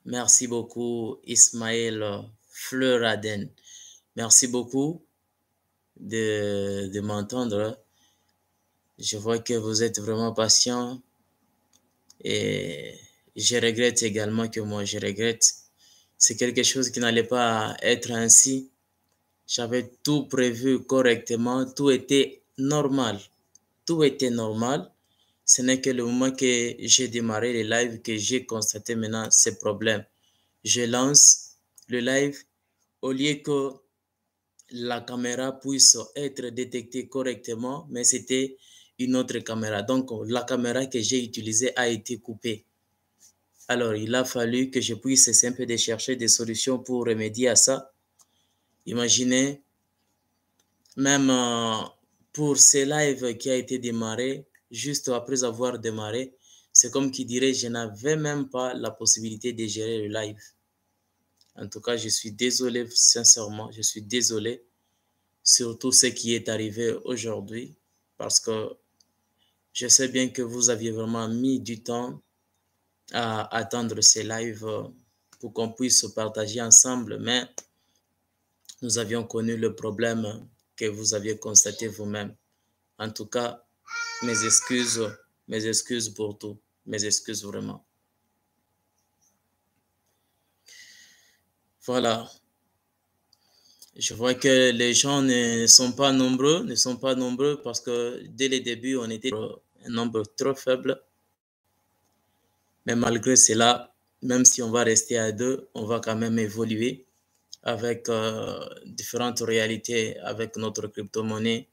Merci beaucoup, Ismaël Fleuraden. Merci beaucoup de m'entendre. Je vois que vous êtes vraiment patient et je regrette également que moi, je regrette. C'est quelque chose qui n'allait pas être ainsi. J'avais tout prévu correctement, tout était normal. Tout était normal. Ce n'est que le moment que j'ai démarré les lives que j'ai constaté maintenant ces problèmes. Je lance le live au lieu que la caméra puisse être détectée correctement, mais c'était une autre caméra. Donc, la caméra que j'ai utilisée a été coupée. Alors, il a fallu que je puisse essayer un peu de chercher des solutions pour remédier à ça. Imaginez, même pour ce live qui a été démarré, juste après avoir démarré, c'est comme qui dirait, je n'avais même pas la possibilité de gérer le live. En tout cas, je suis désolé, sincèrement, je suis désolé sur tout ce qui est arrivé aujourd'hui parce que je sais bien que vous aviez vraiment mis du temps à attendre ces lives pour qu'on puisse se partager ensemble, mais nous avions connu le problème que vous aviez constaté vous-même. En tout cas, mes excuses pour tout, mes excuses vraiment. Voilà. Je vois que les gens ne sont pas nombreux parce que dès le début, on était un nombre trop faible. Mais malgré cela, même si on va rester à deux, on va quand même évoluer avec différentes réalités avec notre crypto-monnaie.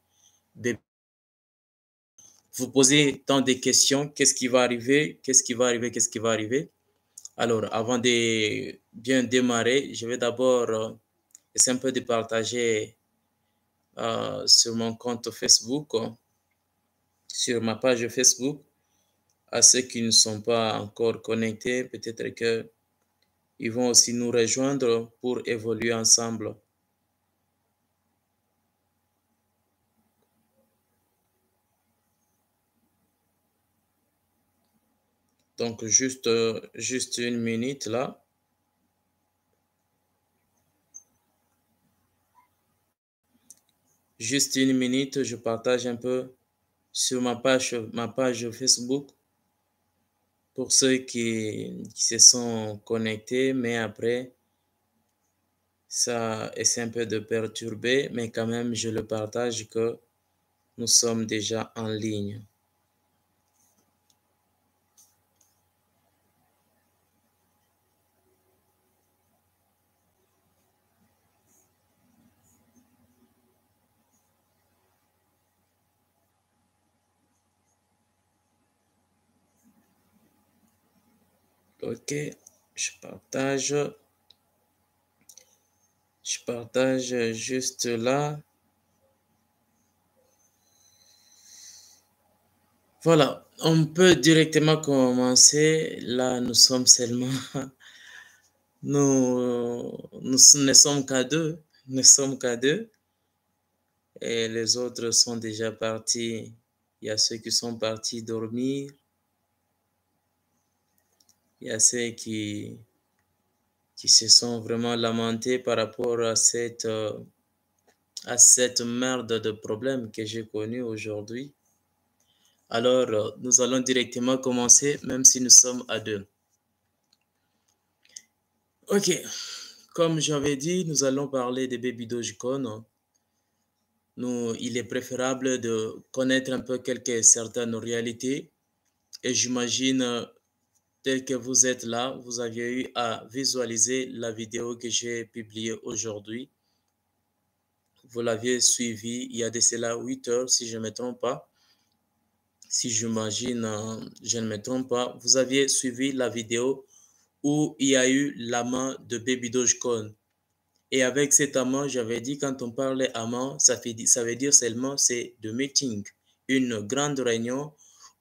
Vous posez tant de questions, qu'est-ce qui va arriver, qu'est-ce qui va arriver, qu'est-ce qui va arriver. Alors, avant de bien démarrer, je vais d'abord essayer un peu de partager sur mon compte Facebook, sur ma page Facebook, à ceux qui ne sont pas encore connectés. Peut-être qu'ils vont aussi nous rejoindre pour évoluer ensemble. Donc, juste une minute là. Juste une minute, je partage un peu sur ma page Facebook pour ceux qui se sont connectés, mais après, ça essaie un peu de perturber, mais quand même, je le partage que nous sommes déjà en ligne. Ok, je partage. Je partage juste là. Voilà, on peut directement commencer. Là, nous sommes seulement, nous ne sommes qu'à deux. Nous sommes qu'à deux. Et les autres sont déjà partis. Il y a ceux qui sont partis dormir. Il y a ceux qui se sont vraiment lamentés par rapport à cette merde de problème que j'ai connue aujourd'hui. Alors, nous allons directement commencer, même si nous sommes à deux. Ok, comme j'avais dit, nous allons parler de Baby Dogecoin. Il est préférable de connaître un peu certaines réalités. Et j'imagine, tel que vous êtes là, vous aviez eu à visualiser la vidéo que j'ai publiée aujourd'hui. Vous l'aviez suivi il y a de cela 8 heures, si je ne me trompe pas. Si j'imagine, je ne me trompe pas. Vous aviez suivi la vidéo où il y a eu l'amas de Baby Dogecoin. Et avec cet amas, j'avais dit, quand on parle amas, ça veut dire seulement c'est de meeting, une grande réunion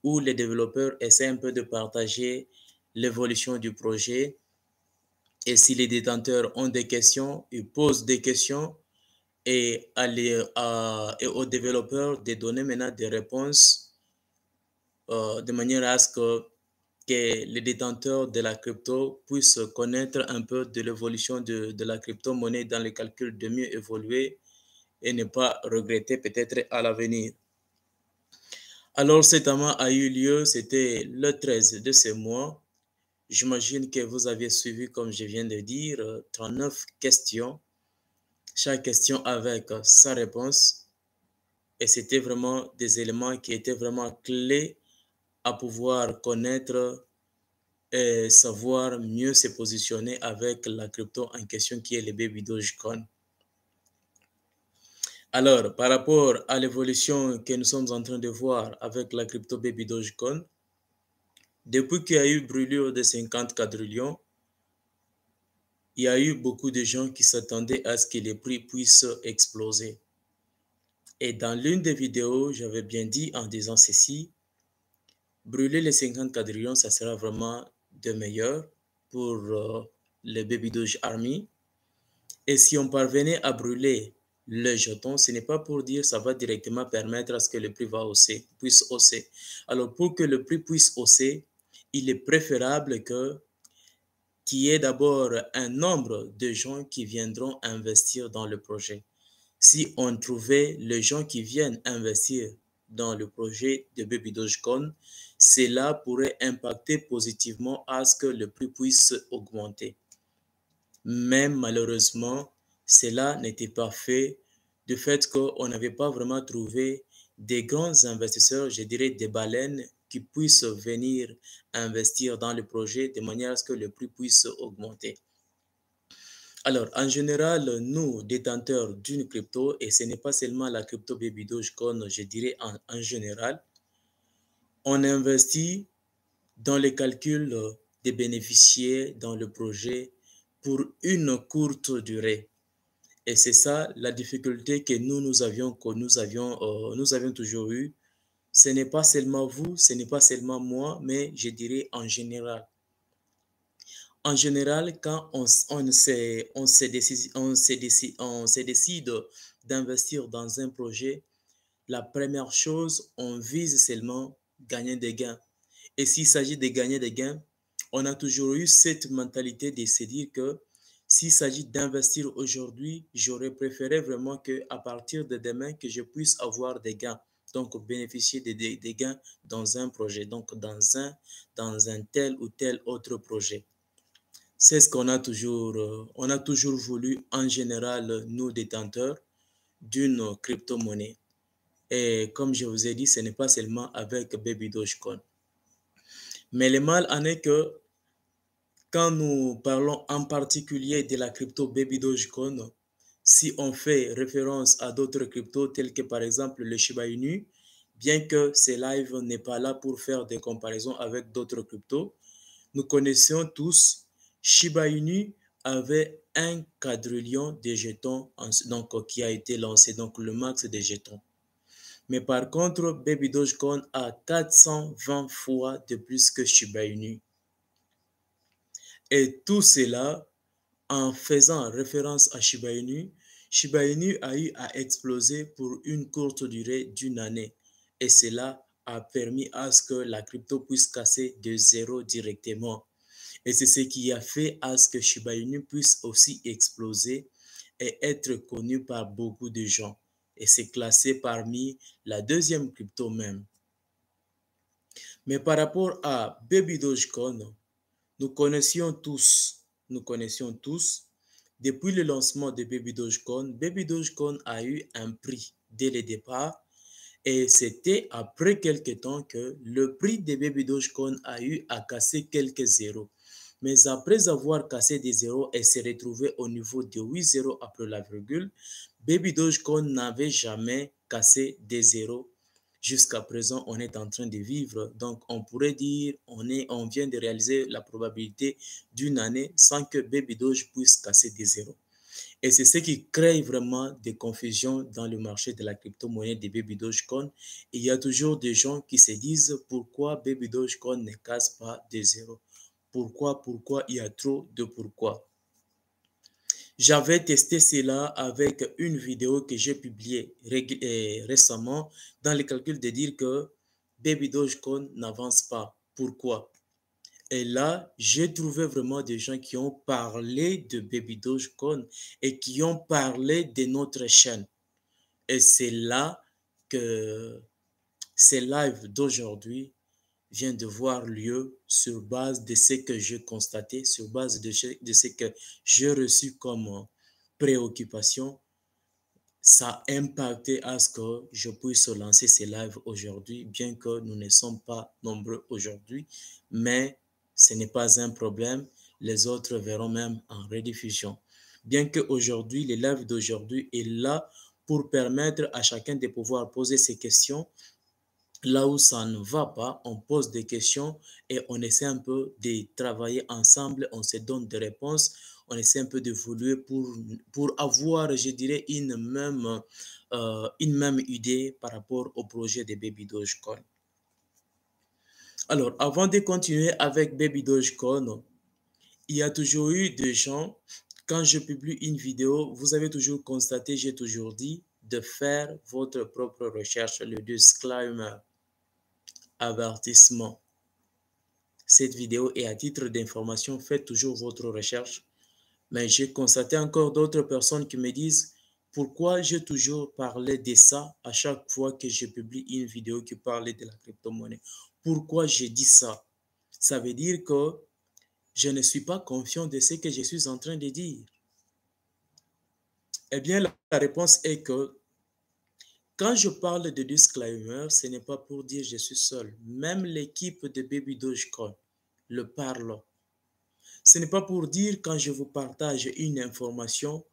où les développeurs essaient un peu de partager l'évolution du projet. Et si les détenteurs ont des questions, ils posent des questions et, et aux développeurs de donner maintenant des réponses de manière à ce que que les détenteurs de la crypto puissent connaître un peu de l'évolution de la crypto-monnaie dans le calcul de mieux évoluer et ne pas regretter peut-être à l'avenir. Alors, cet amant a eu lieu, c'était le 13 de ce mois. J'imagine que vous aviez suivi, comme je viens de dire, 39 questions, chaque question avec sa réponse. Et c'était vraiment des éléments qui étaient vraiment clés à pouvoir connaître et savoir mieux se positionner avec la crypto en question qui est le Baby Dogecoin. Alors, par rapport à l'évolution que nous sommes en train de voir avec la crypto Baby Dogecoin, depuis qu'il y a eu brûlure de 50 quadrillions, il y a eu beaucoup de gens qui s'attendaient à ce que les prix puissent exploser. Et dans l'une des vidéos, j'avais bien dit en disant ceci, brûler les 50 quadrillions, ça sera vraiment de meilleur pour le Baby Doge Army. Et si on parvenait à brûler le jeton, ce n'est pas pour dire que ça va directement permettre à ce que le prix puisse hausser. Alors pour que le prix puisse hausser, il est préférable qu'il y ait d'abord un nombre de gens qui viendront investir dans le projet. Si on trouvait les gens qui viennent investir dans le projet de Baby Dogecoin, cela pourrait impacter positivement à ce que le prix puisse augmenter. Mais malheureusement, cela n'était pas fait du fait qu'on n'avait pas vraiment trouvé des grands investisseurs, je dirais des baleines, qui puissent venir investir dans le projet de manière à ce que le prix puisse augmenter. Alors, en général, nous, détenteurs d'une crypto, et ce n'est pas seulement la crypto Baby Dogecoin, je dirais en général, on investit dans les calculs des bénéficiaires dans le projet pour une courte durée. Et c'est ça la difficulté que nous avions toujours eu. Ce n'est pas seulement vous, ce n'est pas seulement moi, mais je dirais en général. En général, quand on se décide d'investir dans un projet, la première chose, on vise seulement gagner des gains. Et s'il s'agit de gagner des gains, on a toujours eu cette mentalité de se dire que s'il s'agit d'investir aujourd'hui, j'aurais préféré vraiment qu'à partir de demain, que je puisse avoir des gains. Donc, bénéficier des gains dans un projet, donc dans un tel ou tel autre projet. C'est ce qu'on a on a toujours voulu en général, nous détenteurs d'une crypto-monnaie. Et comme je vous ai dit, ce n'est pas seulement avec Baby Dogecoin. Mais le mal en est que quand nous parlons en particulier de la crypto Baby Dogecoin, si on fait référence à d'autres cryptos tels que par exemple le Shiba Inu, bien que ce live n'est pas là pour faire des comparaisons avec d'autres cryptos, nous connaissons tous Shiba Inu avait 1 quadrillion de jetons donc, qui a été lancé, donc le max des jetons. Mais par contre, Baby Dogecoin a 420 fois de plus que Shiba Inu. Et tout cela, en faisant référence à Shiba Inu, Shiba Inu a eu à exploser pour une courte durée d'une année. Et cela a permis à ce que la crypto puisse casser de zéro directement. Et c'est ce qui a fait à ce que Shiba Inu puisse aussi exploser et être connu par beaucoup de gens. Et c'est classé parmi la deuxième crypto même. Mais par rapport à Baby Dogecoin, nous connaissions tous, depuis le lancement de Baby Dogecoin a eu un prix dès le départ et c'était après quelques temps que le prix de Baby Dogecoin a eu à casser quelques zéros. Mais après avoir cassé des zéros et s'est retrouvé au niveau de 8 zéros après la virgule, Baby Dogecoin n'avait jamais cassé des zéros. Jusqu'à présent, on est en train de vivre. Donc, on pourrait dire on vient de réaliser la probabilité d'une année sans que Baby Doge puisse casser des zéros. Et c'est ce qui crée vraiment des confusions dans le marché de la crypto-monnaie de Baby Dogecoin. Il y a toujours des gens qui se disent pourquoi Baby Dogecoin ne casse pas des zéros. Pourquoi il y a trop de pourquoi. J'avais testé cela avec une vidéo que j'ai publiée récemment dans le calcul de dire que Baby Dogecoin n'avance pas. Pourquoi? Et là, j'ai trouvé vraiment des gens qui ont parlé de Baby Dogecoin et qui ont parlé de notre chaîne. Et c'est là que ces lives d'aujourd'hui viennent de voir lieu sur base de ce que j'ai constaté, sur base de ce que j'ai reçu comme préoccupation. Ça a impacté à ce que je puisse lancer ces lives aujourd'hui, bien que nous ne sommes pas nombreux aujourd'hui, mais ce n'est pas un problème. Les autres verront même en rediffusion. Bien qu'aujourd'hui, les lives d'aujourd'hui est là pour permettre à chacun de pouvoir poser ses questions. Là où ça ne va pas, on pose des questions et on essaie un peu de travailler ensemble, on se donne des réponses, on essaie un peu d'évoluer pour avoir, je dirais, une même idée par rapport au projet de Baby Dogecoin. Alors, avant de continuer avec Baby Dogecoin, il y a toujours eu des gens, quand je publie une vidéo, vous avez toujours constaté, j'ai toujours dit, de faire votre propre recherche, le disclaimer, avertissement. Cette vidéo est à titre d'information, faites toujours votre recherche. Mais j'ai constaté encore d'autres personnes qui me disent pourquoi j'ai toujours parlé de ça à chaque fois que je publie une vidéo qui parle de la crypto-monnaie. Pourquoi j'ai dit ça? Ça veut dire que je ne suis pas confiant de ce que je suis en train de dire. Eh bien, la réponse est que quand je parle de disclaimer, ce n'est pas pour dire je suis seul. Même l'équipe de Baby Dogecoin le parle. Ce n'est pas pour dire quand je vous partage une information,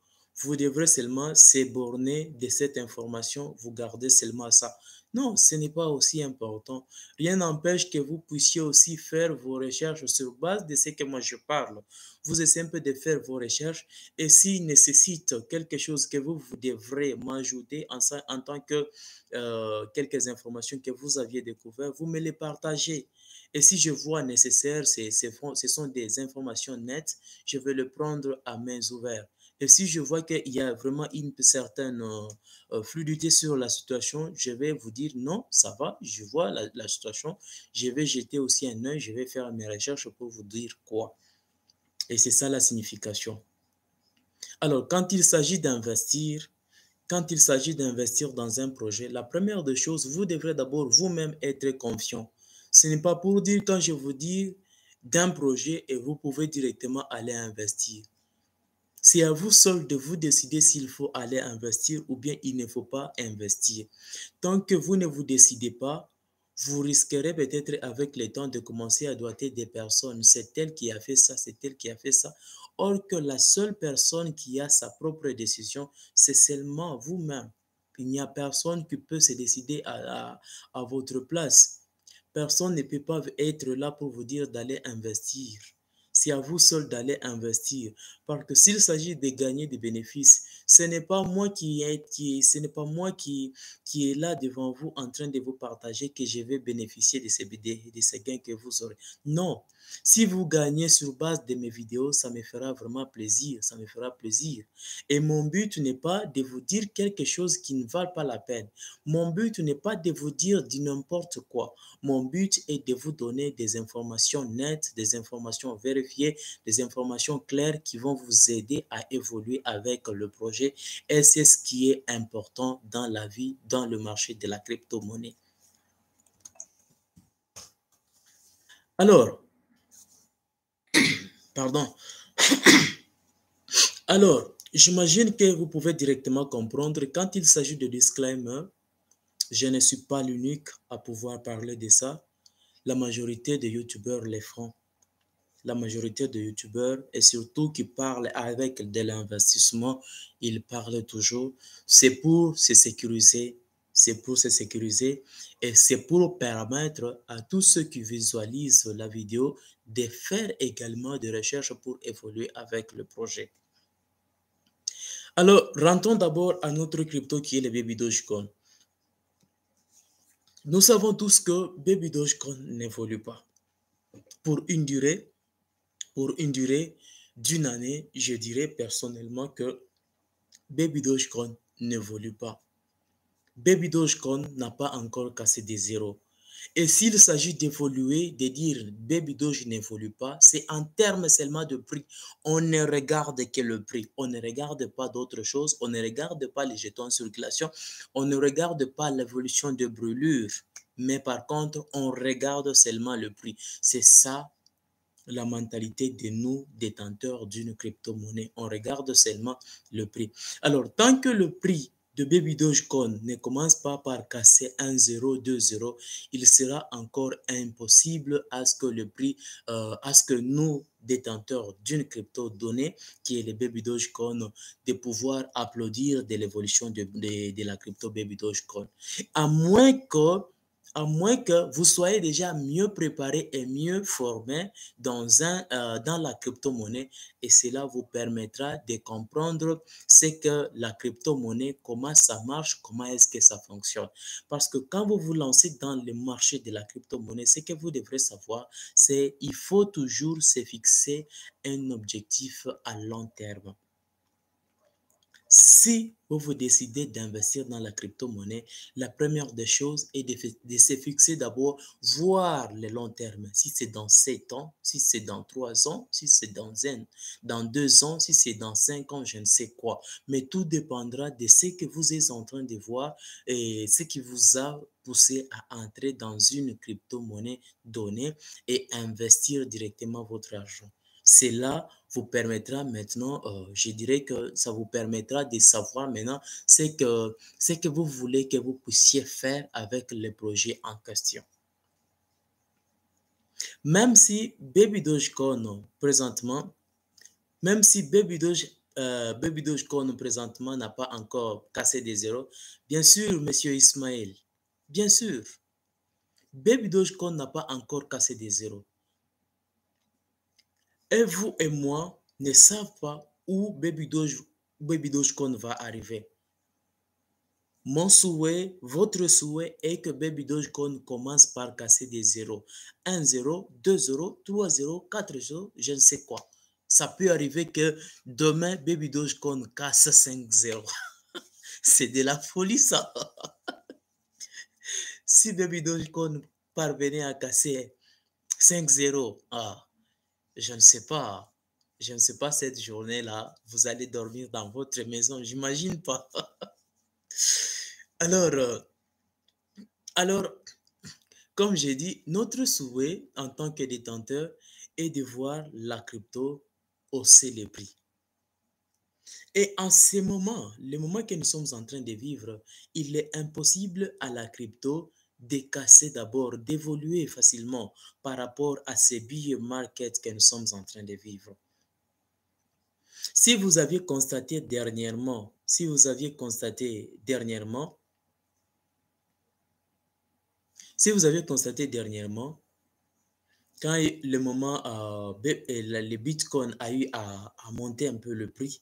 vous devrez seulement se borner de cette information, vous gardez seulement ça. Non, ce n'est pas aussi important. Rien n'empêche que vous puissiez aussi faire vos recherches sur base de ce que moi je parle. Vous essayez un peu de faire vos recherches et s'il nécessite quelque chose que vous devrez m'ajouter en tant que quelques informations que vous aviez découvertes, vous me les partagez. Et si je vois nécessaire, ce sont des informations nettes, je vais le prendre à mains ouvertes. Et si je vois qu'il y a vraiment une certaine fluidité sur la situation, je vais vous dire non, ça va, je vois la situation, je vais jeter aussi un œil, je vais faire mes recherches pour vous dire quoi. Et c'est ça la signification. Alors, quand il s'agit d'investir dans un projet, la première des choses, vous devrez d'abord vous-même être confiant. Ce n'est pas pour dire quand je vous dis d'un projet et vous pouvez directement aller investir. C'est à vous seul de vous décider s'il faut aller investir ou bien il ne faut pas investir. Tant que vous ne vous décidez pas, vous risquerez peut-être avec le temps de commencer à doiter des personnes. C'est elle qui a fait ça, c'est elle qui a fait ça. Or que la seule personne qui a sa propre décision, c'est seulement vous-même. Il n'y a personne qui peut se décider à votre place. Personne ne peut pas être là pour vous dire d'aller investir. C'est à vous seul d'aller investir. Parce que s'il s'agit de gagner des bénéfices, ce n'est pas moi qui est là devant vous en train de vous partager que je vais bénéficier de ces gains que vous aurez. Non. Si vous gagnez sur base de mes vidéos, ça me fera vraiment plaisir. Ça me fera plaisir. Et mon but n'est pas de vous dire quelque chose qui ne vaut pas la peine. Mon but n'est pas de vous dire du n'importe quoi. Mon but est de vous donner des informations nettes, des informations vérifiées, des informations claires qui vont vous aider à évoluer avec le projet. Et c'est ce qui est important dans la vie, dans le marché de la crypto-monnaie. Alors, pardon. Alors, j'imagine que vous pouvez directement comprendre quand il s'agit de disclaimer, je ne suis pas l'unique à pouvoir parler de ça. La majorité des youtubeurs les font. La majorité des youtubeurs et surtout qui parlent avec de l'investissement, ils parlent toujours. C'est pour se sécuriser, c'est pour se sécuriser et c'est pour permettre à tous ceux qui visualisent la vidéo de faire également des recherches pour évoluer avec le projet. Alors, rentrons d'abord à notre crypto qui est le Baby Dogecoin. Nous savons tous que Baby Dogecoin n'évolue pas. Pour une durée d'une année, je dirais personnellement que Baby Dogecoin n'évolue pas. Baby Dogecoin n'a pas encore cassé des zéros. Et s'il s'agit d'évoluer, de dire Baby Doge n'évolue pas, c'est en termes seulement de prix. On ne regarde que le prix. On ne regarde pas d'autres choses. On ne regarde pas les jetons en circulation. On ne regarde pas l'évolution de brûlure. Mais par contre, on regarde seulement le prix. C'est ça la mentalité de nous, détenteurs d'une crypto-monnaie. On regarde seulement le prix. Alors, tant que le prix de Baby Dogecoin ne commence pas par casser 1 0, 2 0, il sera encore impossible à ce que le prix, à ce que nous, détenteurs d'une crypto donnée, qui est le Baby Dogecoin, de pouvoir applaudir de l'évolution de la crypto Baby Dogecoin. À moins que vous soyez déjà mieux préparé et mieux formé dans la crypto-monnaie, et cela vous permettra de comprendre ce que la crypto-monnaie, comment ça marche, comment est-ce que ça fonctionne. Parce que quand vous vous lancez dans le marché de la crypto-monnaie, ce que vous devrez savoir, c'est qu'il faut toujours se fixer un objectif à long terme. Si vous décidez d'investir dans la crypto-monnaie, la première des choses est de se fixer d'abord, voir le long terme. Si c'est dans 7 ans, si c'est dans 3 ans, si c'est dans 2 ans, si c'est dans 5 ans, je ne sais quoi. Mais tout dépendra de ce que vous êtes en train de voir et ce qui vous a poussé à entrer dans une crypto-monnaie donnée et investir directement votre argent. Cela vous permettra maintenant, je dirais que ça vous permettra de savoir maintenant ce que vous voulez que vous puissiez faire avec le projet en question. Même si Baby Dogecoin présentement, même si Baby Dogecoin présentement n'a pas encore cassé des zéros, bien sûr, monsieur Ismaël, bien sûr, Baby Dogecoin n'a pas encore cassé des zéros. Et vous et moi ne savons pas où Baby Dogecoin va arriver. Mon souhait, votre souhait est que Baby Dogecoin commence par casser des zéros. 1 0, 2 0, 3 0, 4 0, je ne sais quoi. Ça peut arriver que demain, Baby Dogecoin casse 5 0. C'est de la folie, ça. Si Baby Dogecoin parvenait à casser 5 0, je ne sais pas. Je ne sais pas cette journée-là, vous allez dormir dans votre maison, j'imagine pas. Alors, alors, comme j'ai dit, notre souhait en tant que détenteur est de voir la crypto hausser les prix. Et en ce moment, le moment que nous sommes en train de vivre, il est impossible à la crypto de casser d'abord, d'évoluer facilement par rapport à ces billets market que nous sommes en train de vivre. Si vous aviez constaté dernièrement, quand le moment, le Bitcoin a eu à monter un peu le prix,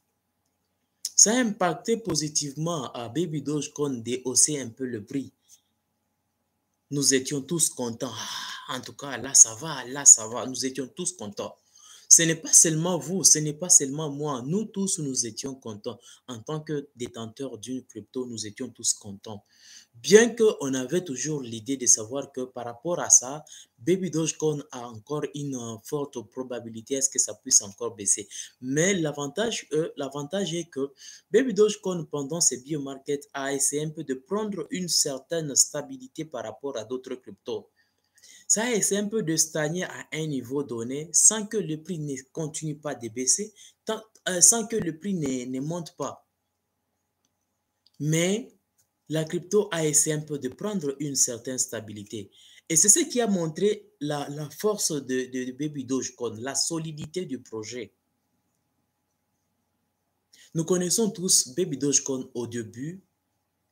ça a impacté positivement à Baby Dogecoin de hausser un peu le prix. Nous étions tous contents. En tout cas, là, ça va, là, ça va. Nous étions tous contents. Ce n'est pas seulement vous, ce n'est pas seulement moi. Nous tous, nous étions contents. En tant que détenteurs d'une crypto, nous étions tous contents. Bien qu'on avait toujours l'idée de savoir que par rapport à ça, Baby Dogecoin a encore une forte probabilité à ce que ça puisse encore baisser. Mais l'avantage est que Baby Dogecoin, pendant ces bear markets, a essayé un peu de prendre une certaine stabilité par rapport à d'autres cryptos. Ça a essayé un peu de stagner à un niveau donné sans que le prix ne continue pas de baisser, sans que le prix ne monte pas. Mais la crypto a essayé un peu de prendre une certaine stabilité. Et c'est ce qui a montré la force de Baby Dogecoin, la solidité du projet. Nous connaissons tous Baby Dogecoin au début.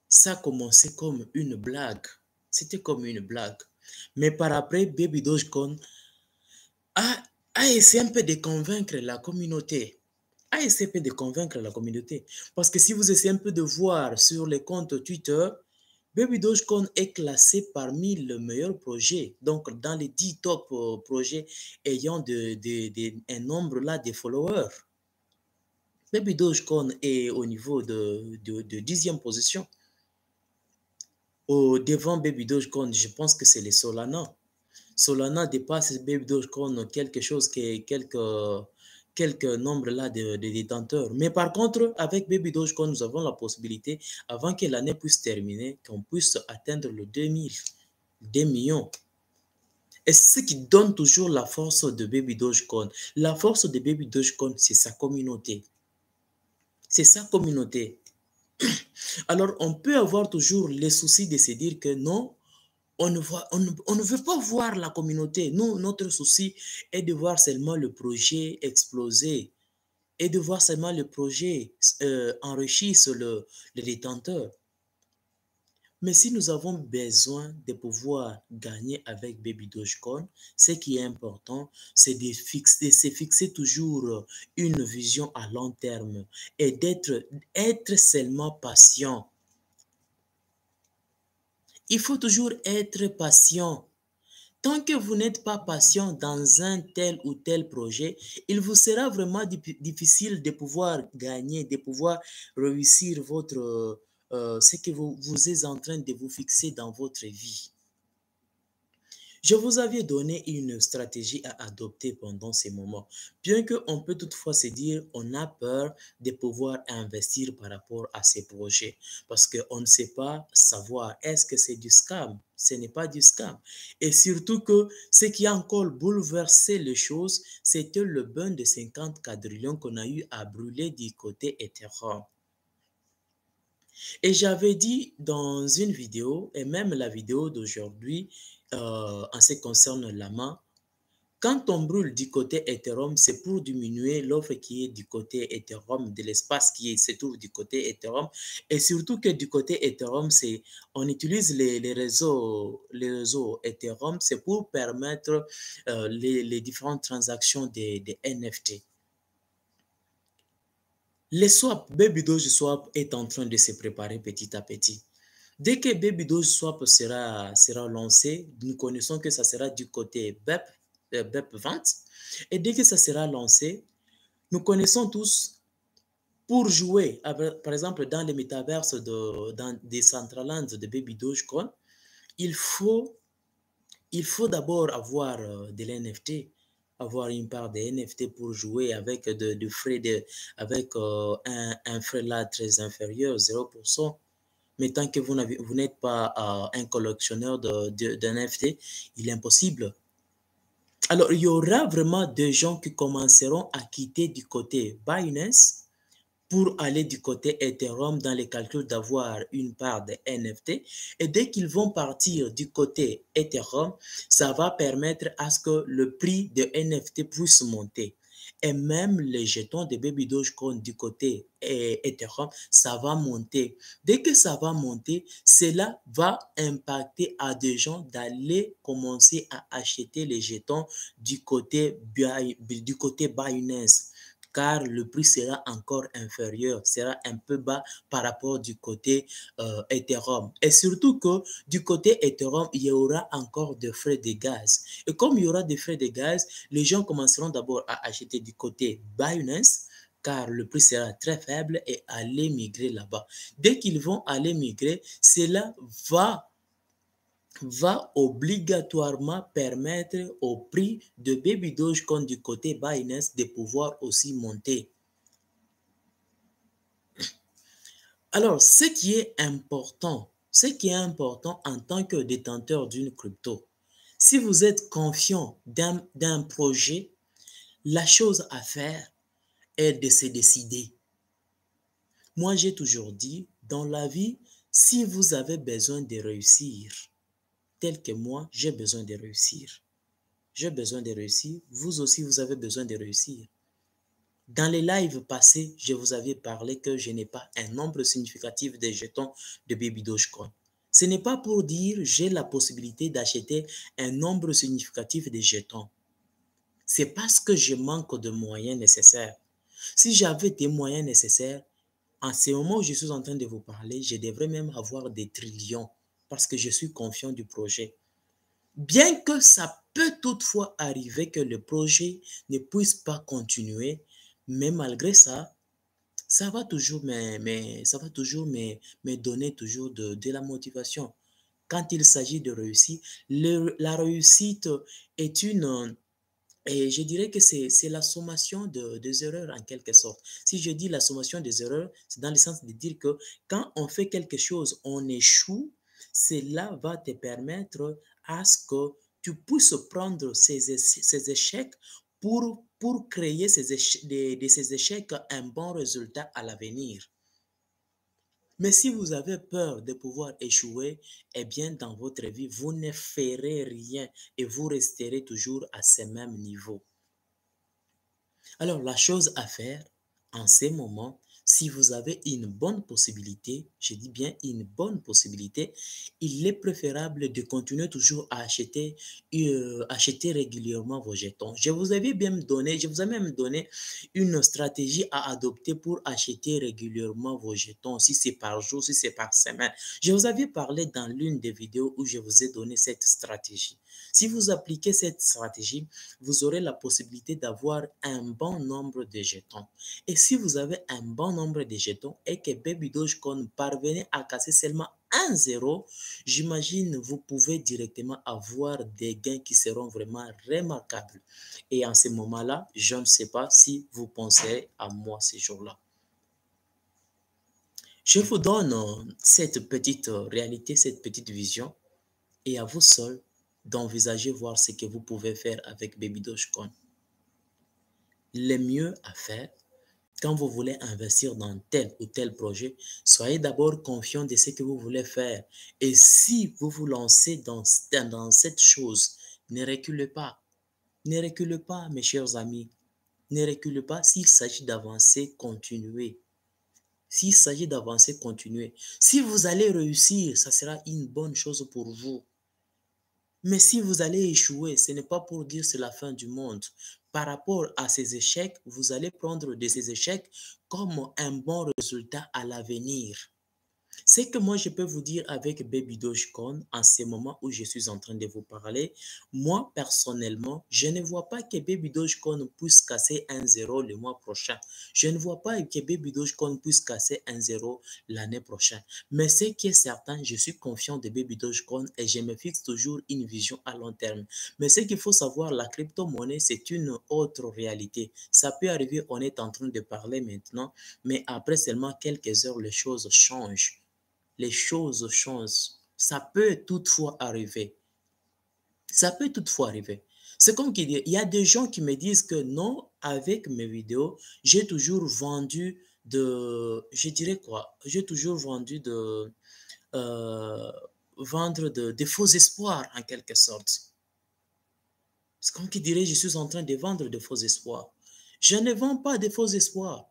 Ça a commencé comme une blague. C'était comme une blague. Mais par après, Baby Dogecoin a essayé un peu de convaincre la communauté. Parce que si vous essayez un peu de voir sur les comptes Twitter, Baby Dogecoin est classé parmi les meilleurs projets. Donc, dans les 10 top projets ayant un nombre là de followers. Baby Dogecoin est au niveau de 10e position. devant Baby Dogecoin, je pense que c'est les Solana. Solana dépasse Baby Dogecoin quelque chose qui est quelques nombres là de détenteurs. Mais par contre, avec Baby Dogecoin, nous avons la possibilité, avant que l'année puisse terminer, qu'on puisse atteindre le 2000, 2 millions. Et ce qui donne toujours la force de Baby Dogecoin. La force de Baby Dogecoin, c'est sa communauté. C'est sa communauté. Alors, on peut avoir toujours les soucis de se dire que non, on ne veut pas voir la communauté. Nous, notre souci est de voir seulement le projet exploser et de voir seulement le projet enrichir le détenteur. Mais si nous avons besoin de pouvoir gagner avec Baby Dogecoin, ce qui est important, c'est de se fixer toujours une vision à long terme et être seulement patient. Il faut toujours être patient. Tant que vous n'êtes pas patient dans un tel ou tel projet, il vous sera vraiment difficile de pouvoir gagner, de pouvoir réussir ce que vous êtes en train de vous fixer dans votre vie. Je vous avais donné une stratégie à adopter pendant ces moments. Bien qu'on peut toutefois se dire, on a peur de pouvoir investir par rapport à ces projets parce qu'on ne sait pas savoir est-ce que c'est du scam. Ce n'est pas du scam. Et surtout que ce qui a encore bouleversé les choses, c'était le bain de 50 quadrillions qu'on a eu à brûler du côté Ethereum. Et j'avais dit dans une vidéo, et même la vidéo d'aujourd'hui, en ce qui concerne l'AMA, quand on brûle du côté Ethereum, c'est pour diminuer l'offre qui est du côté Ethereum, de l'espace qui se trouve du côté Ethereum. Et surtout que du côté Ethereum, on utilise les réseaux Ethereum, c'est pour permettre les différentes transactions des NFT. Les swaps, Baby Doge Swap est en train de se préparer petit à petit. Dès que Baby Doge Swap sera lancé, nous connaissons que ça sera du côté BEP 20. Et dès que ça sera lancé, nous connaissons tous, pour jouer, par exemple, dans les métaverses dans des Decentraland de Baby Dogecoin, il faut d'abord avoir de l'NFT, avoir une part de NFT pour jouer avec de frais avec un frais là très inférieur, 0%. Mais tant que vous n'êtes pas un collectionneur d'un NFT, il est impossible. Alors, il y aura vraiment des gens qui commenceront à quitter du côté Binance pour aller du côté Ethereum dans les calculs d'avoir une part de NFT. Et dès qu'ils vont partir du côté Ethereum, ça va permettre à ce que le prix de NFT puisse monter. Et même les jetons de Baby Dogecoin du côté Ethereum, ça va monter. Dès que ça va monter, cela va impacter à des gens d'aller commencer à acheter les jetons du côté Binance, car le prix sera encore inférieur, sera un peu bas par rapport du côté Ethereum. Et surtout que du côté Ethereum, il y aura encore des frais de gaz. Et comme il y aura des frais de gaz, les gens commenceront d'abord à acheter du côté Binance, car le prix sera très faible et aller migrer là-bas. Dès qu'ils vont aller migrer, cela va obligatoirement permettre au prix de Baby Dogecoin du côté Binance de pouvoir aussi monter. Alors, ce qui est important en tant que détenteur d'une crypto, si vous êtes confiant d'un projet, la chose à faire est de se décider. Moi, j'ai toujours dit, dans la vie, si vous avez besoin de réussir, tel que moi, j'ai besoin de réussir. J'ai besoin de réussir. Vous aussi, vous avez besoin de réussir. Dans les lives passés, je vous avais parlé que je n'ai pas un nombre significatif de jetons de Baby Dogecoin. Ce n'est pas pour dire j'ai la possibilité d'acheter un nombre significatif de jetons. C'est parce que je manque de moyens nécessaires. Si j'avais des moyens nécessaires, en ce moment où je suis en train de vous parler, je devrais même avoir des trillions parce que je suis confiant du projet. Bien que ça peut toutefois arriver que le projet ne puisse pas continuer, mais malgré ça, ça va toujours me donner toujours de la motivation. quand il s'agit de réussir, la réussite est une... Et je dirais que c'est la sommation des erreurs en quelque sorte. Si je dis la sommation des erreurs, c'est dans le sens de dire que quand on fait quelque chose, on échoue, cela va te permettre à ce que tu puisses prendre ces échecs pour créer de ces échecs un bon résultat à l'avenir. Mais si vous avez peur de pouvoir échouer, eh bien, dans votre vie, vous ne ferez rien et vous resterez toujours à ce même niveau. Alors, la chose à faire en ces moments, si vous avez une bonne possibilité, je dis bien une bonne possibilité, il est préférable de continuer toujours à acheter régulièrement vos jetons. Je vous avais même donné une stratégie à adopter pour acheter régulièrement vos jetons, si c'est par jour, si c'est par semaine. Je vous avais parlé dans l'une des vidéos où je vous ai donné cette stratégie. Si vous appliquez cette stratégie, vous aurez la possibilité d'avoir un bon nombre de jetons. Et si vous avez un bon nombre de jetons et que Baby Dogecoin parvenait à casser seulement 1 0, j'imagine vous pouvez directement avoir des gains qui seront vraiment remarquables. Et en ce moment-là, je ne sais pas si vous pensez à moi ces jours-là. Je vous donne cette petite réalité, cette petite vision, et à vous seul d'envisager voir ce que vous pouvez faire avec Baby Dogecoin. Le mieux à faire, quand vous voulez investir dans tel ou tel projet, soyez d'abord confiant de ce que vous voulez faire. Et si vous vous lancez dans cette chose, ne reculez pas. Ne reculez pas, mes chers amis. Ne reculez pas. S'il s'agit d'avancer, continuez. S'il s'agit d'avancer, continuez. Si vous allez réussir, ça sera une bonne chose pour vous. Mais si vous allez échouer, ce n'est pas pour dire c'est la fin du monde. Par rapport à ces échecs, vous allez prendre de ces échecs comme un bon résultat à l'avenir. C'est que moi, je peux vous dire avec Baby Dogecoin, en ce moment où je suis en train de vous parler, moi, personnellement, je ne vois pas que Baby Dogecoin puisse casser 1 0 le mois prochain. Je ne vois pas que Baby Dogecoin puisse casser 1 0 l'année prochaine. Mais ce qui est certain, je suis confiant de Baby Dogecoin et je me fixe toujours une vision à long terme. Mais ce qu'il faut savoir, la crypto-monnaie, c'est une autre réalité. Ça peut arriver, on est en train de parler maintenant, mais après seulement quelques heures, les choses changent. Les choses changent. Ça peut toutefois arriver. Ça peut toutefois arriver. C'est comme qu'il dit, il y a des gens qui me disent que non, avec mes vidéos, j'ai toujours vendu je dirais quoi? J'ai toujours vendu euh, vendre de faux espoirs en quelque sorte. C'est comme qui dirait, je suis en train de vendre de faux espoirs. Je ne vends pas de faux espoirs.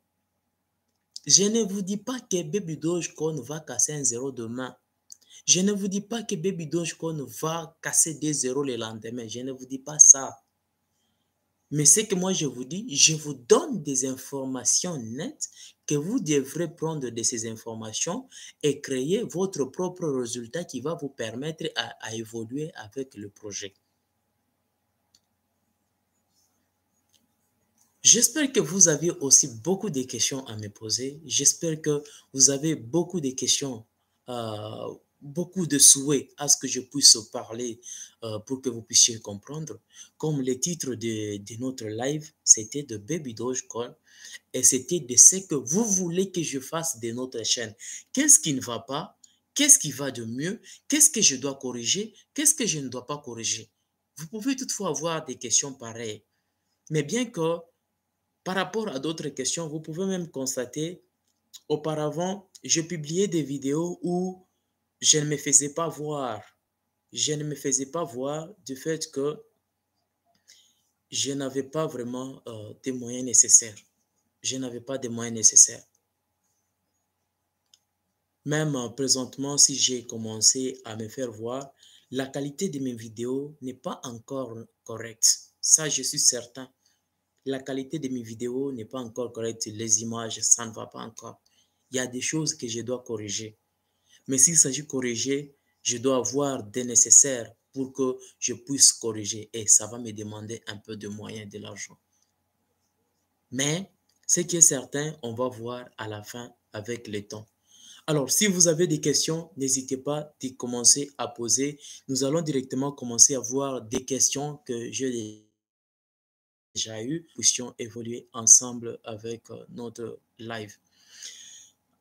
Je ne vous dis pas que Baby Dogecoin va casser 1 0 demain. Je ne vous dis pas que Baby Dogecoin va casser 2 0 le lendemain. Je ne vous dis pas ça. Mais ce que moi je vous dis, je vous donne des informations nettes que vous devrez prendre de ces informations et créer votre propre résultat qui va vous permettre à évoluer avec le projet. J'espère que vous avez aussi beaucoup de questions à me poser. J'espère que vous avez beaucoup de questions, beaucoup de souhaits à ce que je puisse parler pour que vous puissiez comprendre. Comme le titre de notre live, c'était de Baby Dogecoin et c'était de ce que vous voulez que je fasse de notre chaîne. Qu'est-ce qui ne va pas? Qu'est-ce qui va de mieux? Qu'est-ce que je dois corriger? Qu'est-ce que je ne dois pas corriger? Vous pouvez toutefois avoir des questions pareilles. Mais bien que par rapport à d'autres questions, vous pouvez même constater, auparavant, je publiais des vidéos où je ne me faisais pas voir. Je ne me faisais pas voir du fait que je n'avais pas vraiment des moyens nécessaires. Je n'avais pas des moyens nécessaires. Même présentement, si j'ai commencé à me faire voir, la qualité de mes vidéos n'est pas encore correcte. Ça, je suis certain. La qualité de mes vidéos n'est pas encore correcte. Les images, ça ne va pas encore. Il y a des choses que je dois corriger. Mais s'il s'agit de corriger, je dois avoir des nécessaires pour que je puisse corriger. Et ça va me demander un peu de moyens, de l'argent. Mais ce qui est certain, on va voir à la fin avec le temps. Alors, si vous avez des questions, n'hésitez pas de commencer à poser. Nous allons directement commencer à voir des questions que j'ai déjà eues. Nous puissions évoluer ensemble avec notre live.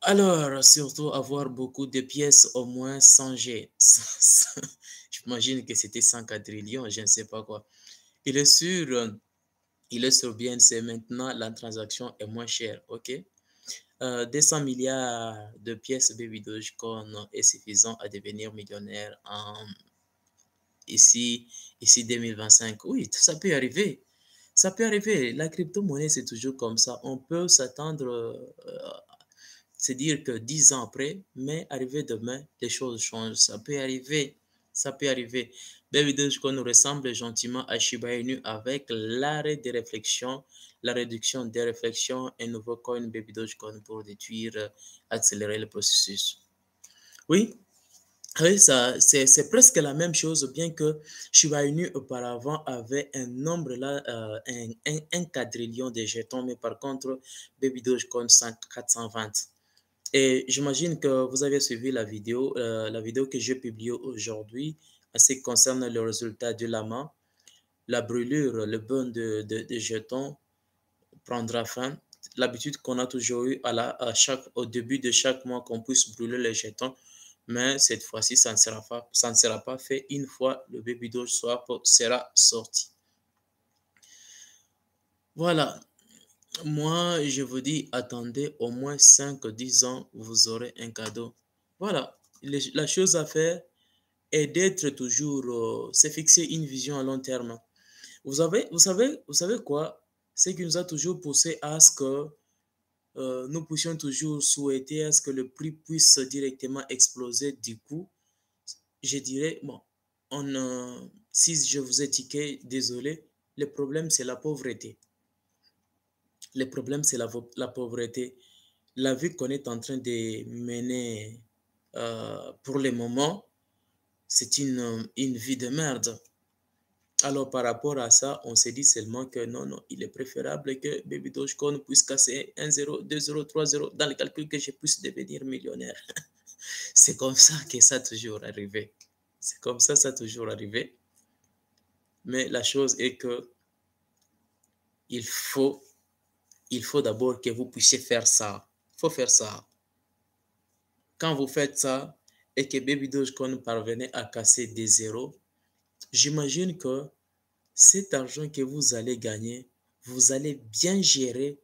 Alors, surtout avoir beaucoup de pièces au moins 100 G. J'imagine que c'était 100 quadrillions, je ne sais pas quoi. Il est sûr, il est sur BNC maintenant, la transaction est moins chère, ok? 200 milliards de pièces Baby Dogecoin est suffisant à devenir millionnaire ici, ici 2025. Oui, ça peut arriver. Ça peut arriver. La crypto-monnaie, c'est toujours comme ça. On peut s'attendre, c'est dire que 10 ans après, mais arrivé demain, les choses changent. Ça peut arriver. Ça peut arriver. Baby Dogecoin nous ressemble gentiment à Shiba Inu avec l'arrêt des réflexions, la réduction des réflexions, un nouveau coin Baby Dogecoin pour détruire, accélérer le processus. Oui, oui, ça, c'est presque la même chose, bien que Shiba Inu auparavant avait un nombre là, un quadrillion de jetons, mais par contre, Baby Dogecoin 420. Et j'imagine que vous avez suivi la vidéo que j'ai publiée aujourd'hui, en ce qui concerne le résultat du lama. La brûlure, le burn de jetons prendra fin. L'habitude qu'on a toujours eu au début de chaque mois qu'on puisse brûler les jetons, mais cette fois-ci, ça ne sera pas fait une fois le Baby Doge Swap sera sorti. Voilà. Moi, je vous dis, attendez au moins 5-10 ans, vous aurez un cadeau. Voilà. La chose à faire est d'être toujours, c'est fixer une vision à long terme. Vous savez quoi? Ce qui nous a toujours poussé à ce que nous puissions toujours souhaiter à ce que le prix puisse directement exploser. Du coup, je dirais, bon, si je vous ai tiqué, désolé, le problème c'est la pauvreté. Le problème c'est la pauvreté. La vie qu'on est en train de mener pour le moment, c'est une vie de merde. Alors, par rapport à ça, on s'est dit seulement que non, non, il est préférable que Baby Dogecoin puisse casser 1 0, 2 0, 3 0 dans le calcul que je puisse devenir millionnaire. C'est comme ça que ça a toujours arrivé. C'est comme ça a toujours arrivé. Mais la chose est que il faut, il faut d'abord que vous puissiez faire ça. Il faut faire ça. Quand vous faites ça et que Baby Dogecoin parvenait à casser des zéros, j'imagine que cet argent que vous allez gagner, vous allez bien gérer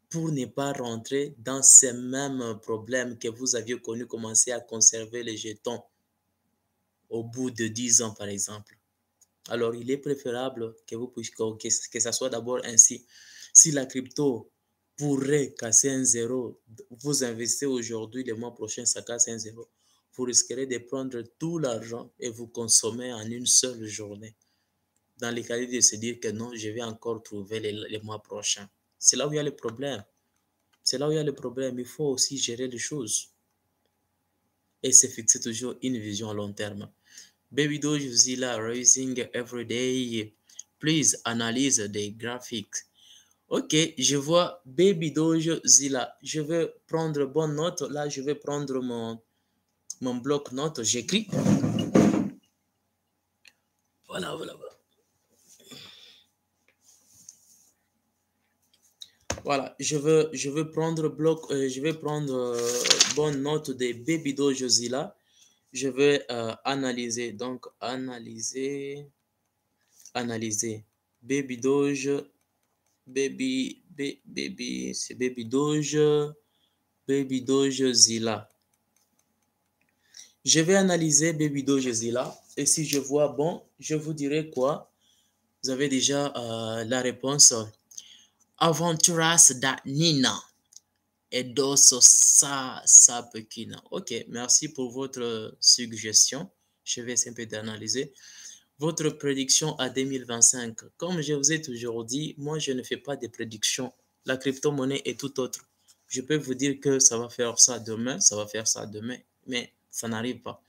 pour ne pas rentrer dans ces mêmes problèmes que vous aviez connus, commencer à conserver les jetons au bout de 10 ans, par exemple. Alors, il est préférable que vous puissiez, que ça soit d'abord ainsi. Si la crypto pourrait casser un zéro, vous investissez aujourd'hui, le mois prochain, ça casse un zéro. Vous risquerez de prendre tout l'argent et vous consommer en une seule journée. Dans les cas de se dire que non, je vais encore trouver les mois prochains. C'est là où il y a le problème. C'est là où il y a le problème. Il faut aussi gérer les choses et se fixer toujours une vision à long terme. Baby Doge Zilla rising every day. Please analyse the graphics. Ok, je vois Baby Doge Zilla. Je vais prendre bonne note. Là, je vais prendre mon bloc-notes. J'écris. Voilà, voilà, voilà. Voilà, je vais prendre bonne note des Baby Doge Zilla. Je vais analyser. Donc, analyser. Baby Doge. C'est Baby Doge. Baby Doge Zilla. Je vais analyser Baby Doge Zilla. Et si je vois bon, je vous dirai quoi. Vous avez déjà la réponse. Aventuras da Nina. Edoso Sapekina. Ok, merci pour votre suggestion. Je vais essayer d'analyser. Votre prédiction à 2025. Comme je vous ai toujours dit, moi, je ne fais pas de prédictions. La crypto-monnaie est tout autre. Je peux vous dire que ça va faire ça demain, ça va faire ça demain, mais ça n'arrive pas.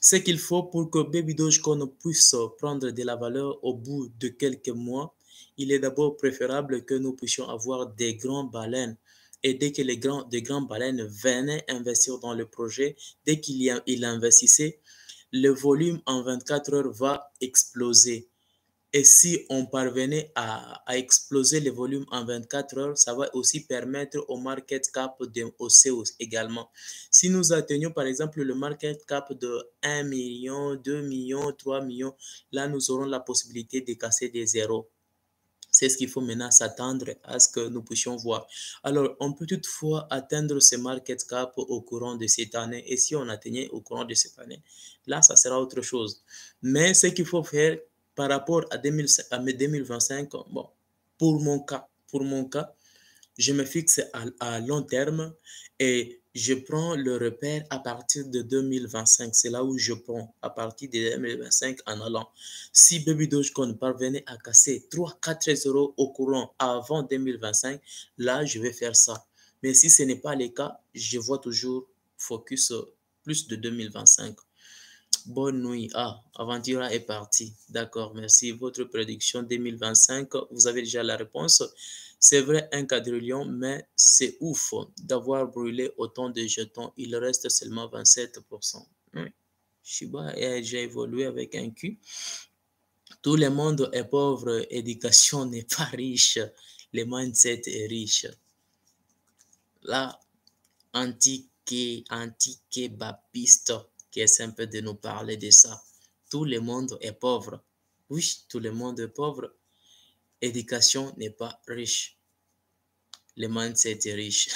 Ce qu'il faut pour que Baby Dogecoin puisse prendre de la valeur au bout de quelques mois, il est d'abord préférable que nous puissions avoir des grands baleines, Et dès que des grands baleines venaient investir dans le projet, dès qu'il investissait, le volume en 24 heures va exploser. Et si on parvenait à exploser le volume en 24 heures, ça va aussi permettre au market cap de hausser également. Si nous atteignons par exemple le market cap de 1 million, 2 millions, 3 millions, là nous aurons la possibilité de casser des zéros. C'est ce qu'il faut maintenant s'attendre à ce que nous puissions voir. Alors, on peut toutefois atteindre ce market cap au courant de cette année. Et si on atteignait au courant de cette année, là, ça sera autre chose. Mais ce qu'il faut faire par rapport à 2025, bon, pour mon cas, je me fixe à long terme et je prends le repère à partir de 2025. C'est là où je prends à partir de 2025 en allant. Si Baby Dogecoin parvenait à casser 3-4 euros au courant avant 2025, là, je vais faire ça. Mais si ce n'est pas le cas, je vois toujours focus plus de 2025. Bonne nuit. Ah, Aventura est parti. D'accord, merci. Votre prédiction 2025, vous avez déjà la réponse. C'est vrai, un quadrillion, mais c'est ouf d'avoir brûlé autant de jetons. Il reste seulement 27%. Oui. Shiba a déjà évolué avec un Q. Tout le monde est pauvre, éducation n'est pas riche, le mindset est riche. Là, anti-kebabiste qui est simple de nous parler de ça. Tout le monde est pauvre. Oui, tout le monde est pauvre. Éducation n'est pas riche. Le mindset est riche.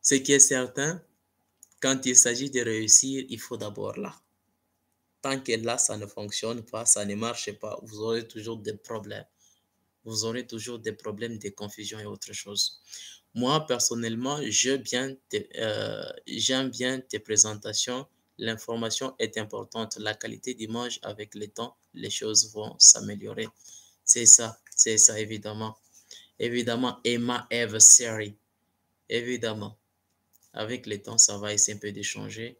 Ce qui est certain, quand il s'agit de réussir, il faut d'abord là. Tant que là, ça ne fonctionne pas, ça ne marche pas, vous aurez toujours des problèmes. Vous aurez toujours des problèmes de confusion et autre chose. Moi, personnellement, j'aime bien tes présentations. L'information est importante. La qualité d'image, avec le temps, les choses vont s'améliorer. C'est ça, évidemment. Évidemment, Emma Eve Seri. Évidemment. Avec le temps, ça va essayer un peu d'échanger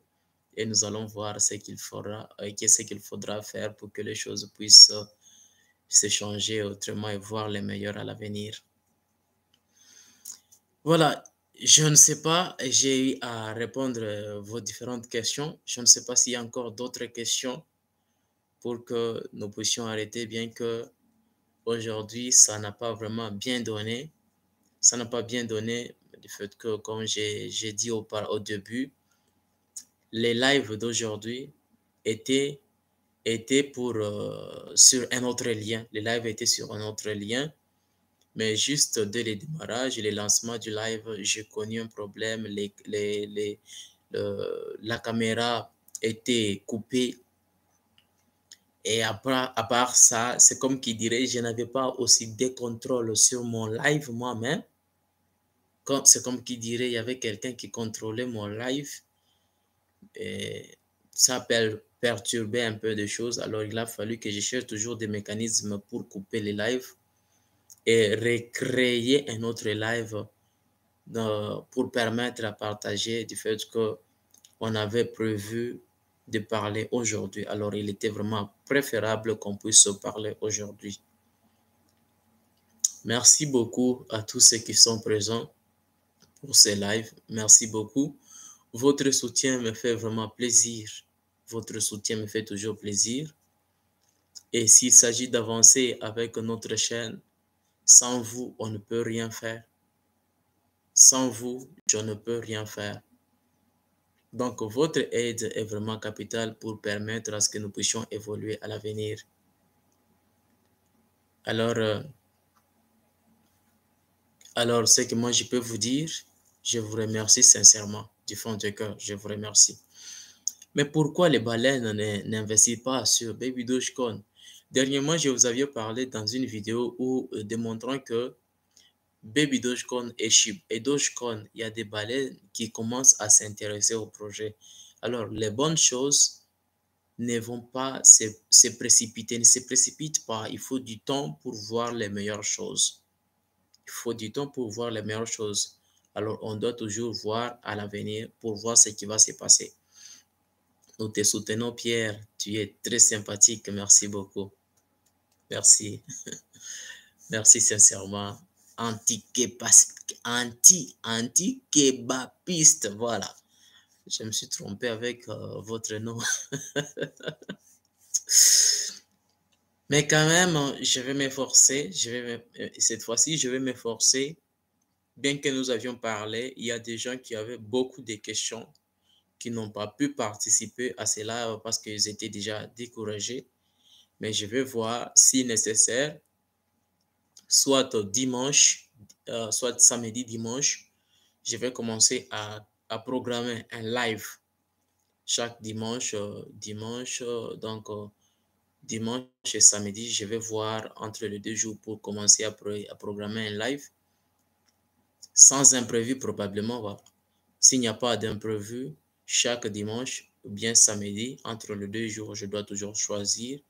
et nous allons voir ce qu'il faudra faire pour que les choses puissent s'échanger autrement et voir les meilleurs à l'avenir. Voilà, je ne sais pas, j'ai eu à répondre à vos différentes questions. Je ne sais pas s'il y a encore d'autres questions pour que nous puissions arrêter, bien que aujourd'hui, ça n'a pas vraiment bien donné. Ça n'a pas bien donné du fait que, comme j'ai dit au début, les lives d'aujourd'hui étaient sur un autre lien. Les lives étaient sur un autre lien. Mais juste dès le démarrage et le lancement du live, j'ai connu un problème. La caméra était coupée. Et à part ça, c'est comme qui dirait, je n'avais pas aussi de contrôle sur mon live moi-même. C'est comme qui dirait, il y avait quelqu'un qui contrôlait mon live. Et ça perturbait un peu de choses. Alors, il a fallu que je cherche toujours des mécanismes pour couper les lives et recréer un autre live pour permettre à partager du fait qu'on avait prévu de parler aujourd'hui. Alors, il était vraiment préférable qu'on puisse se parler aujourd'hui. Merci beaucoup à tous ceux qui sont présents pour ces lives. Merci beaucoup. Votre soutien me fait vraiment plaisir. Votre soutien me fait toujours plaisir. Et s'il s'agit d'avancer avec notre chaîne, sans vous, on ne peut rien faire. Sans vous, je ne peux rien faire. Donc, votre aide est vraiment capitale pour permettre à ce que nous puissions évoluer à l'avenir. Alors, ce que moi je peux vous dire, je vous remercie sincèrement, du fond du cœur, je vous remercie. Mais pourquoi les baleines n'investissent pas sur Baby Dogecoin? Dernièrement, je vous avais parlé dans une vidéo où démontrant que Baby Dogecoin et SHIB et Dogecoin, il y a des baleines qui commencent à s'intéresser au projet. Alors, les bonnes choses ne vont pas se précipiter, ne se précipitent pas. Il faut du temps pour voir les meilleures choses. Il faut du temps pour voir les meilleures choses. Alors, on doit toujours voir à l'avenir pour voir ce qui va se passer. Nous te soutenons, Pierre. Tu es très sympathique. Merci beaucoup. Merci. Merci sincèrement. anti-kebabiste, voilà. Je me suis trompé avec votre nom. Mais quand même, je vais m'efforcer. Cette fois-ci, je vais m'efforcer. Bien que nous avions parlé, il y a des gens qui avaient beaucoup de questions qui n'ont pas pu participer à cela parce qu'ils étaient déjà découragés. Mais je vais voir si nécessaire, soit dimanche, soit samedi, dimanche, je vais commencer à programmer un live chaque dimanche. Dimanche et samedi, je vais voir entre les 2 jours pour commencer à programmer un live. Sans imprévu, probablement, voilà. S'il n'y a pas d'imprévu, chaque dimanche ou bien samedi, entre les 2 jours, je dois toujours choisir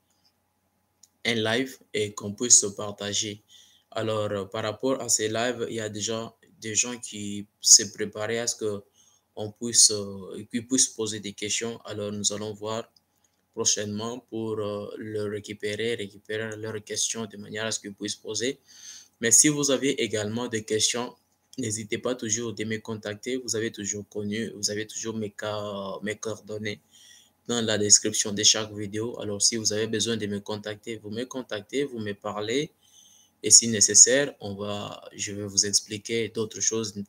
un live et qu'on puisse se partager. Alors, par rapport à ces lives, il y a déjà des gens qui se préparaient à ce qu'ils puissent poser des questions. Alors, nous allons voir prochainement pour récupérer leurs questions de manière à ce qu'ils puissent poser. Mais si vous avez également des questions, n'hésitez pas toujours de me contacter. Vous avez toujours mes coordonnées dans la description de chaque vidéo. Alors, si vous avez besoin de me contacter, vous me contactez, vous me parlez. Et si nécessaire, je vais vous expliquer d'autres choses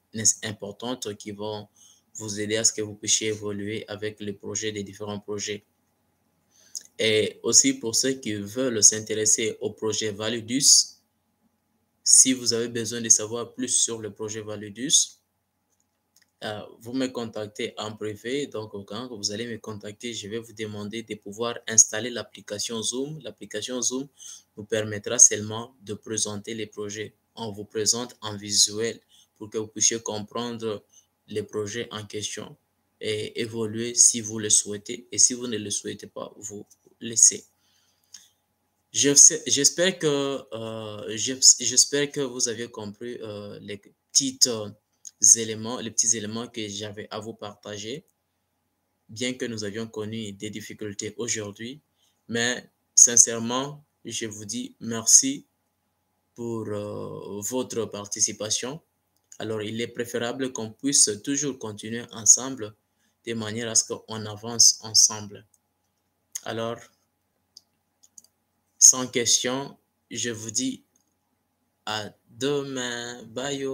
importantes qui vont vous aider à ce que vous puissiez évoluer avec les projets, des différents projets. Et aussi pour ceux qui veulent s'intéresser au projet Validus, si vous avez besoin de savoir plus sur le projet Validus, vous me contactez en privé. Donc, quand vous allez me contacter, je vais vous demander de pouvoir installer l'application Zoom. L'application Zoom vous permettra seulement de présenter les projets. On vous présente en visuel pour que vous puissiez comprendre les projets en question et évoluer si vous le souhaitez. Et si vous ne le souhaitez pas, vous laissez. J'espère que vous avez compris les petits éléments que j'avais à vous partager, bien que nous avions connu des difficultés aujourd'hui. Mais sincèrement, je vous dis merci pour votre participation. Alors, il est préférable qu'on puisse toujours continuer ensemble de manière à ce qu'on avance ensemble. Alors, sans question, je vous dis à demain. Bye.